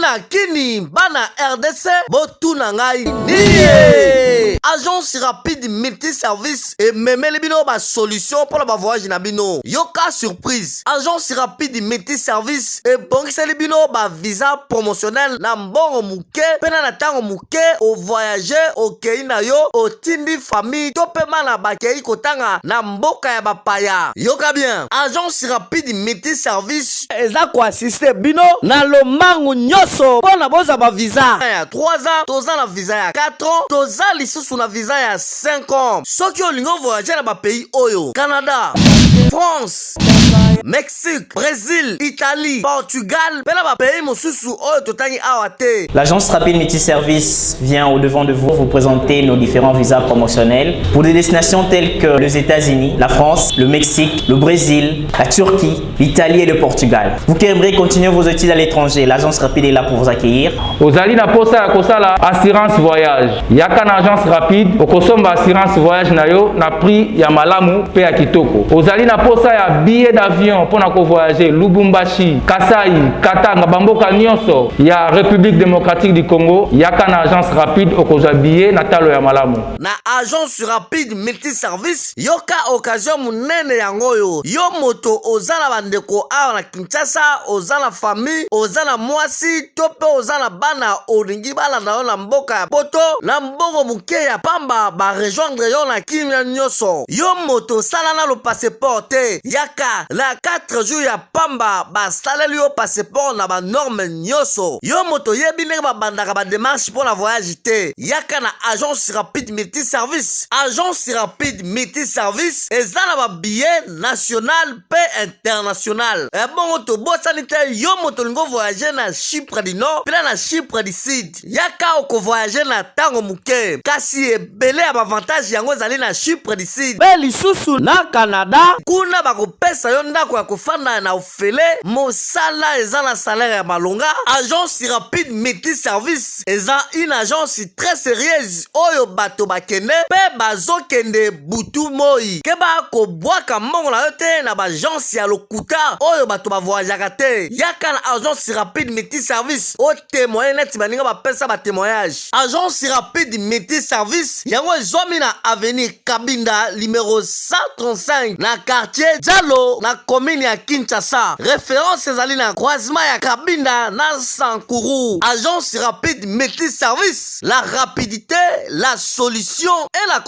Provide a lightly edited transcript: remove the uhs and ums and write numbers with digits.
bana kini bana RDC botuna ngai niye agence rapide multi-service et memeli bino ba solution pour la voyage na bino yoka surprise agence rapide multi-service et bongiseli bino ba visa promotionnel na mbongo muke pena na tango muke o voyager o kei na yo o tindi famille to pema na bakei kotanga na mboka ya bapaya yoka bien agence rapide multi-service eza ko assister bino na lomangu nyoso pona boza ba visa ya 3 ans toza na visa ya 4 ans toza lisusu na visa ya 5 ans soki olingo voyager na ba pays oyo Canada, France, Mexique, Brésil, Italie, Portugal, pena ba pays mosusu oyo totangi awate. L'agence rapide multi-service vient au devant de vous présenter nos différents visas promotionnels pour des destinations telles que les États-Unis, la France, le Mexique, le Brésil, la Turquie, l'Italie et le Portugal. Vous qui aimeriez continuer vos études à l'étranger, l'agence rapide est là pour vous accueillir. Ozali na posa ya kosala assurance voyage. Yaka na agence rapide, okosomba assurance voyage na yo na prix ya malamu pe ya kitoko. Ozali na posa ya billet d'avion pour na ko voyager Lubumbashi, Kasai, Katanga, bamboka nyonso ya République démocratique du Congo. Yaka na agence rapide okozwa billet na talo ya malamu. Na agence rapide multi-service yoka occasion munene yango yo. Yo moto ozala bandeko awa na Kinshasa, ozala famille, ozala mwasi, tope ozala bana olingi balanda yo na mboka ya poto, na mbongo muke ya pamba ba rejoindre yo na kimia nyoso. Yo moto sala na lo passeport te, yaka na 4 jours ya pamba ba saleli yo passeport na ba norme nyoso. Yo moto yebi ndenge ba bandaka ba démarche pour la voyage te, yaka na agence rapide multi-service. Agence rapide multi-service ezala ba billet national pe international. E bongo to bosani te yo moto lingo voyager na Chypre du Nord, pela na Chypre du Sud. Yaka oko voyager na tango muke. Kasi ebele ya avantage yango zali na Chypre du Sud. Be lisusu na Canada, kuna bakopesa yo ndako ya kofanda na ofele, mosala eza na salaire ya malonga. Agence rapide multi-service eza une agence très sérieuse oyo bato bakende pe bazokende butu moi. Keba ko bwaka mbongo na yo te na ba agence ya lokuta oyo bato ba voyageaka te. Yaka na agence rapide multi-service o témoigner neti baninga bapesa ba témoignage. Agence rapide multi-service yango ezomi na avenue Kabinda numéro 135 na quartier Diallo na commune ya Kinshasa. Référence ezali na croisement ya Kabinda na Sankuru. Agence rapide multi-service, la rapidité, la solution et la confiance.